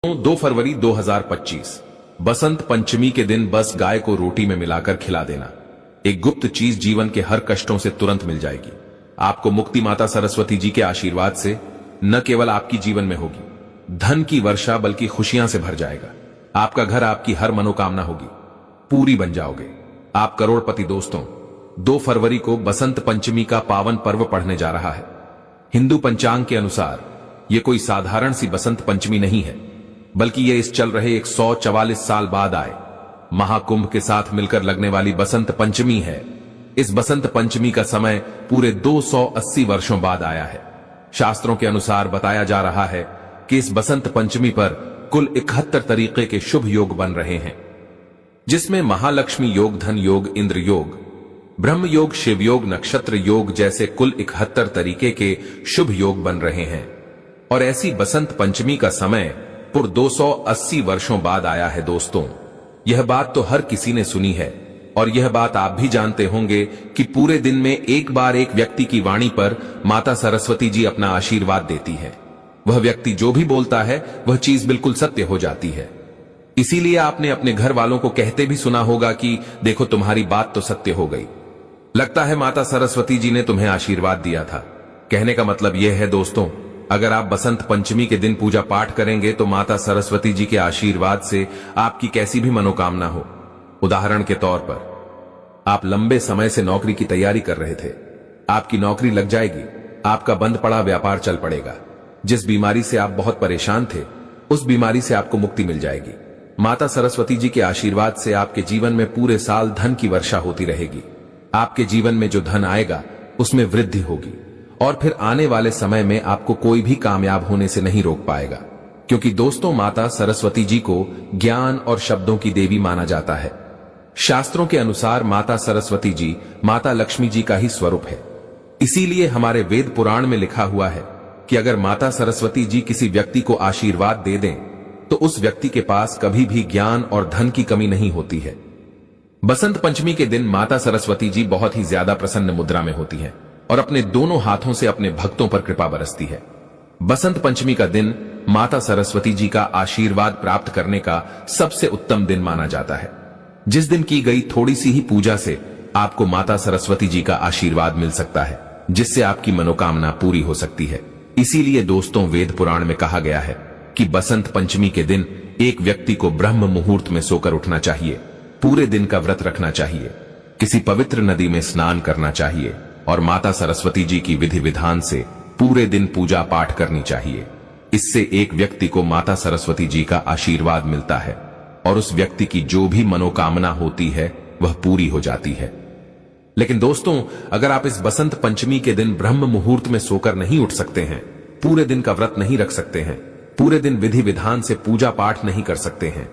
2 फरवरी 2025 बसंत पंचमी के दिन बस गाय को रोटी में मिलाकर खिला देना। एक गुप्त चीज जीवन के हर कष्टों से तुरंत मिल जाएगी। आपको मुक्ति माता सरस्वती जी के आशीर्वाद से न केवल आपकी जीवन में होगी धन की वर्षा बल्कि खुशियां से भर जाएगा। आपका घर, आपकी हर मनोकामना होगी पूरी बन जाओगे। आप करोड़पति। दोस्तों, 2 फरवरी को बसंत पंचमी का पावन पर्व पढ़ने जा रहा है। हिंदू पंचांग के अनुसार यह कोई साधारण सी बसंत पंचमी नहीं है, बल्कि ये इस चल रहे 144 साल बाद आए महाकुंभ के साथ मिलकर लगने वाली बसंत पंचमी है। इस बसंत पंचमी का समय पूरे 280 वर्षों बाद आया है। शास्त्रों के अनुसार बताया जा रहा है कि इस बसंत पंचमी पर कुल 71 तरीके के शुभ योग बन रहे हैं, जिसमें महालक्ष्मी योग, धन योग, इंद्र योग, ब्रह्म योग, शिव योग, नक्षत्र योग जैसे कुल 71 तरीके के शुभ योग बन रहे हैं। और ऐसी बसंत पंचमी का समय पूरे 280 वर्षों बाद आया है। दोस्तों, यह बात तो हर किसी ने सुनी है और यह बात आप भी जानते होंगे कि पूरे दिन में एक बार एक व्यक्ति की वाणी पर माता सरस्वती जी अपना आशीर्वाद देती है। वह व्यक्ति जो भी बोलता है वह चीज बिल्कुल सत्य हो जाती है। इसीलिए आपने अपने घर वालों को कहते भी सुना होगा कि देखो, तुम्हारी बात तो सत्य हो गई। लगता है माता सरस्वती जी ने तुम्हें आशीर्वाद दिया था। कहने का मतलब यह है दोस्तों, अगर आप बसंत पंचमी के दिन पूजा पाठ करेंगे तो माता सरस्वती जी के आशीर्वाद से आपकी कैसी भी मनोकामना हो। उदाहरण के तौर पर, आप लंबे समय से नौकरी की तैयारी कर रहे थे, आपकी नौकरी लग जाएगी। आपका बंद पड़ा व्यापार चल पड़ेगा। जिस बीमारी से आप बहुत परेशान थे, उस बीमारी से आपको मुक्ति मिल जाएगी। माता सरस्वती जी के आशीर्वाद से आपके जीवन में पूरे साल धन की वर्षा होती रहेगी। आपके जीवन में जो धन आएगा उसमें वृद्धि होगी और फिर आने वाले समय में आपको कोई भी कामयाब होने से नहीं रोक पाएगा, क्योंकि दोस्तों, माता सरस्वती जी को ज्ञान और शब्दों की देवी माना जाता है। शास्त्रों के अनुसार माता सरस्वती जी माता लक्ष्मी जी का ही स्वरूप है। इसीलिए हमारे वेद पुराण में लिखा हुआ है कि अगर माता सरस्वती जी किसी व्यक्ति को आशीर्वाद दे दें तो उस व्यक्ति के पास कभी भी ज्ञान और धन की कमी नहीं होती है। बसंत पंचमी के दिन माता सरस्वती जी बहुत ही ज्यादा प्रसन्न मुद्रा में होती हैं और अपने दोनों हाथों से अपने भक्तों पर कृपा बरसती है। बसंत पंचमी का दिन माता सरस्वती जी का आशीर्वाद प्राप्त करने का सबसे उत्तम दिन माना जाता है। जिस दिन की गई थोड़ी सी ही पूजा से आपको माता सरस्वती जी का आशीर्वाद मिल सकता है, जिससे आपकी मनोकामना पूरी हो सकती है। इसीलिए दोस्तों, वेद पुराण में कहा गया है कि बसंत पंचमी के दिन एक व्यक्ति को ब्रह्म मुहूर्त में सोकर उठना चाहिए, पूरे दिन का व्रत रखना चाहिए, किसी पवित्र नदी में स्नान करना चाहिए और माता सरस्वती जी की विधि विधान से पूरे दिन पूजा पाठ करनी चाहिए। इससे एक व्यक्ति को माता सरस्वती जी का आशीर्वाद मिलता है और उस व्यक्ति की जो भी मनोकामना होती है वह पूरी हो जाती है। लेकिन दोस्तों, अगर आप इस बसंत पंचमी के दिन ब्रह्म मुहूर्त में सोकर नहीं उठ सकते हैं, पूरे दिन का व्रत नहीं रख सकते हैं, पूरे दिन विधि विधान से पूजा पाठ नहीं कर सकते हैं,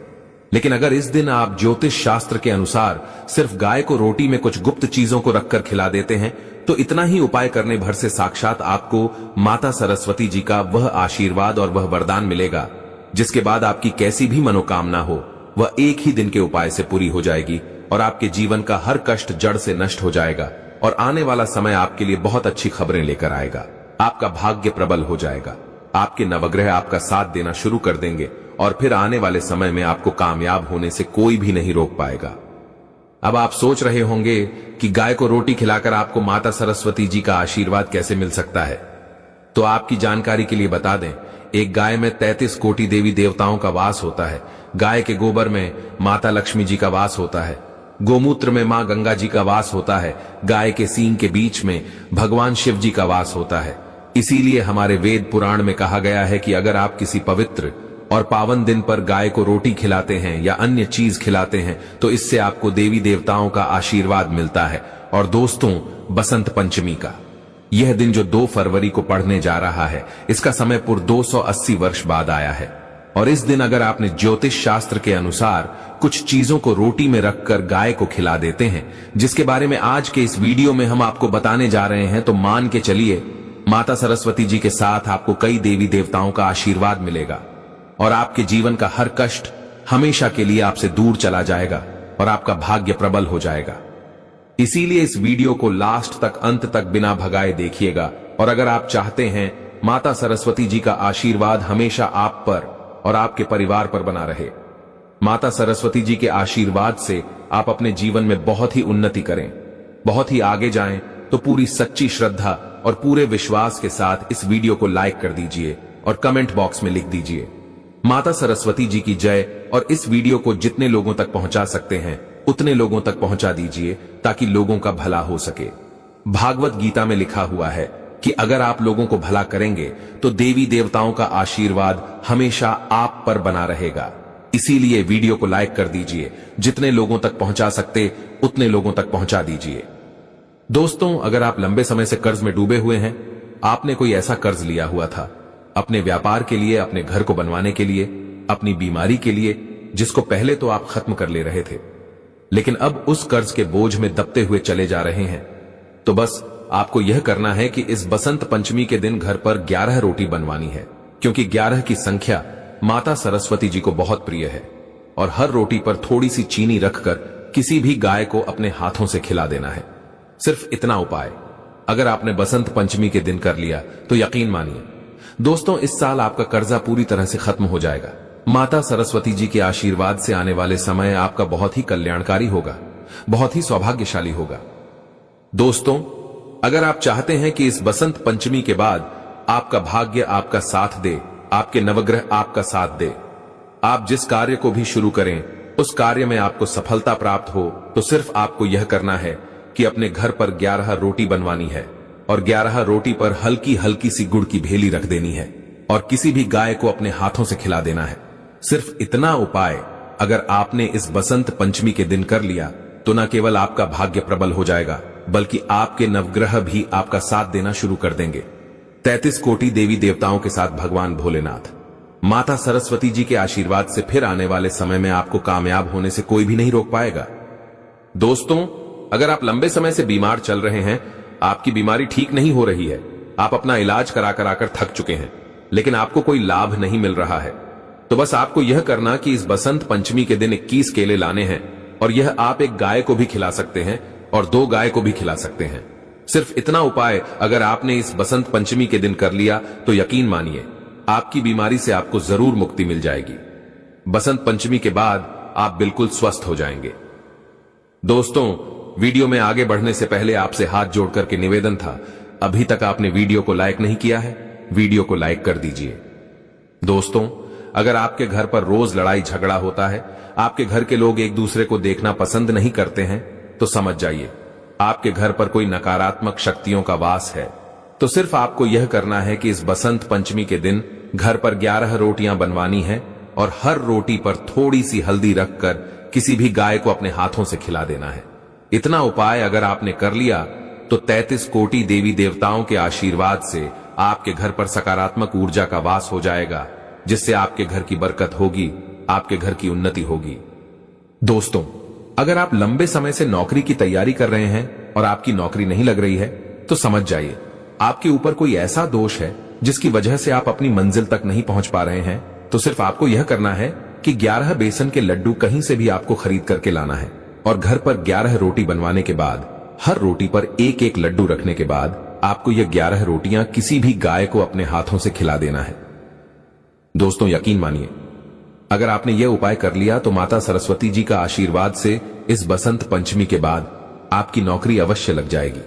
लेकिन अगर इस दिन आप ज्योतिष शास्त्र के अनुसार सिर्फ गाय को रोटी में कुछ गुप्त चीजों को रखकर खिला देते हैं, तो इतना ही उपाय करने भर से साक्षात आपको माता सरस्वती जी का वह आशीर्वाद और वह वरदान मिलेगा, जिसके बाद आपकी कैसी भी मनोकामना हो वह एक ही दिन के उपाय से पूरी हो जाएगी और आपके जीवन का हर कष्ट जड़ से नष्ट हो जाएगा और आने वाला समय आपके लिए बहुत अच्छी खबरें लेकर आएगा। आपका भाग्य प्रबल हो जाएगा, आपके नवग्रह आपका साथ देना शुरू कर देंगे और फिर आने वाले समय में आपको कामयाब होने से कोई भी नहीं रोक पाएगा। अब आप सोच रहे होंगे कि गाय को रोटी खिलाकर आपको माता सरस्वती जी का आशीर्वाद कैसे मिल सकता है। तो आपकी जानकारी के लिए बता दें, एक गाय में 33 कोटि देवी देवताओं का वास होता है। गाय के गोबर में माता लक्ष्मी जी का वास होता है, गोमूत्र में मां गंगा जी का वास होता है, गाय के सींग के बीच में भगवान शिव जी का वास होता है। इसीलिए हमारे वेद पुराण में कहा गया है कि अगर आप किसी पवित्र और पावन दिन पर गाय को रोटी खिलाते हैं या अन्य चीज खिलाते हैं तो इससे आपको देवी देवताओं का आशीर्वाद मिलता है। और दोस्तों, बसंत पंचमी का यह दिन जो 2 फरवरी को पढ़ने जा रहा है, इसका समय पूरे 280 वर्ष बाद आया है। और इस दिन अगर आपने ज्योतिष शास्त्र के अनुसार कुछ चीजों को रोटी में रखकर गाय को खिला देते हैं, जिसके बारे में आज के इस वीडियो में हम आपको बताने जा रहे हैं, तो मान के चलिए माता सरस्वती जी के साथ आपको कई देवी देवताओं का आशीर्वाद मिलेगा और आपके जीवन का हर कष्ट हमेशा के लिए आपसे दूर चला जाएगा और आपका भाग्य प्रबल हो जाएगा। इसीलिए इस वीडियो को लास्ट तक, अंत तक बिना भगाए देखिएगा। और अगर आप चाहते हैं माता सरस्वती जी का आशीर्वाद हमेशा आप पर और आपके परिवार पर बना रहे। माता सरस्वती जी के आशीर्वाद से आप अपने जीवन में बहुत ही उन्नति करें, बहुत ही आगे जाएं। तो पूरी सच्ची श्रद्धा और पूरे विश्वास के साथ इस वीडियो को लाइक कर दीजिए और कमेंट बॉक्स में लिख दीजिए माता सरस्वती जी की जय। और इस वीडियो को जितने लोगों तक पहुंचा सकते हैं उतने लोगों तक पहुंचा दीजिए ताकि लोगों का भला हो सके। भागवत गीता में लिखा हुआ है कि अगर आप लोगों को भला करेंगे तो देवी देवताओं का आशीर्वाद हमेशा आप पर बना रहेगा। इसीलिए वीडियो को लाइक कर दीजिए, जितने लोगों तक पहुंचा सकते उतने लोगों तक पहुंचा दीजिए। दोस्तों, अगर आप लंबे समय से कर्ज में डूबे हुए हैं, आपने कोई ऐसा कर्ज लिया हुआ था अपने व्यापार के लिए, अपने घर को बनवाने के लिए, अपनी बीमारी के लिए, जिसको पहले तो आप खत्म कर ले रहे थे, लेकिन अब उस कर्ज के बोझ में दबते हुए चले जा रहे हैं, तो बस आपको यह करना है कि इस बसंत पंचमी के दिन घर पर 11 रोटी बनवानी है, क्योंकि 11 की संख्या माता सरस्वती जी को बहुत प्रिय है। और हर रोटी पर थोड़ी सी चीनी रखकर किसी भी गाय को अपने हाथों से खिला देना है। सिर्फ इतना उपाय अगर आपने बसंत पंचमी के दिन कर लिया तो यकीन मानिए दोस्तों, इस साल आपका कर्जा पूरी तरह से खत्म हो जाएगा। माता सरस्वती जी के आशीर्वाद से आने वाले समय आपका बहुत ही कल्याणकारी होगा, बहुत ही सौभाग्यशाली होगा। दोस्तों, अगर आप चाहते हैं कि इस बसंत पंचमी के बाद आपका भाग्य आपका साथ दे, आपके नवग्रह आपका साथ दे, आप जिस कार्य को भी शुरू करें उस कार्य में आपको सफलता प्राप्त हो, तो सिर्फ आपको यह करना है कि अपने घर पर 11 रोटी बनवानी है और 11 रोटी पर हल्की हल्की सी गुड़ की भेली रख देनी है और किसी भी गाय को अपने हाथों से खिला देना है। सिर्फ इतना उपाय अगर आपने इस बसंत पंचमी के दिन कर लिया तो न केवल आपका भाग्य प्रबल हो जाएगा, बल्कि आपके नवग्रह भी आपका साथ देना शुरू कर देंगे। 33 कोटि देवी देवताओं के साथ भगवान भोलेनाथ, माता सरस्वती जी के आशीर्वाद से फिर आने वाले समय में आपको कामयाब होने से कोई भी नहीं रोक पाएगा। दोस्तों, अगर आप लंबे समय से बीमार चल रहे हैं, आपकी बीमारी ठीक नहीं हो रही है, आप अपना इलाज करा कर थक चुके हैं, लेकिन आपको कोई लाभ नहीं मिल रहा है, तो बस आपको यह करना कि इस बसंत पंचमी के दिन 21 केले लाने हैं और यह आप एक गाय को भी खिला सकते हैं और 2 गाय को भी खिला सकते हैं। सिर्फ इतना उपाय अगर आपने इस बसंत पंचमी के दिन कर लिया तो यकीन मानिए आपकी बीमारी से आपको जरूर मुक्ति मिल जाएगी। बसंत पंचमी के बाद आप बिल्कुल स्वस्थ हो जाएंगे। दोस्तों, वीडियो में आगे बढ़ने से पहले आपसे हाथ जोड़ करके निवेदन था, अभी तक आपने वीडियो को लाइक नहीं किया है, वीडियो को लाइक कर दीजिए। दोस्तों, अगर आपके घर पर रोज लड़ाई झगड़ा होता है, आपके घर के लोग एक दूसरे को देखना पसंद नहीं करते हैं, तो समझ जाइए आपके घर पर कोई नकारात्मक शक्तियों का वास है। तो सिर्फ आपको यह करना है कि इस बसंत पंचमी के दिन घर पर 11 रोटियां बनवानी है और हर रोटी पर थोड़ी सी हल्दी रखकर किसी भी गाय को अपने हाथों से खिला देना है। इतना उपाय अगर आपने कर लिया तो 33 कोटि देवी देवताओं के आशीर्वाद से आपके घर पर सकारात्मक ऊर्जा का वास हो जाएगा, जिससे आपके घर की बरकत होगी, आपके घर की उन्नति होगी। दोस्तों, अगर आप लंबे समय से नौकरी की तैयारी कर रहे हैं और आपकी नौकरी नहीं लग रही है, तो समझ जाइए आपके ऊपर कोई ऐसा दोष है जिसकी वजह से आप अपनी मंजिल तक नहीं पहुंच पा रहे हैं। तो सिर्फ आपको यह करना है कि 11 बेसन के लड्डू कहीं से भी आपको खरीद करके लाना है और घर पर 11 रोटी बनवाने के बाद हर रोटी पर एक एक लड्डू रखने के बाद आपको यह 11 रोटियां किसी भी गाय को अपने हाथों से खिला देना है। दोस्तों, यकीन मानिए अगर आपने यह उपाय कर लिया तो माता सरस्वती जी का आशीर्वाद से इस बसंत पंचमी के बाद आपकी नौकरी अवश्य लग जाएगी।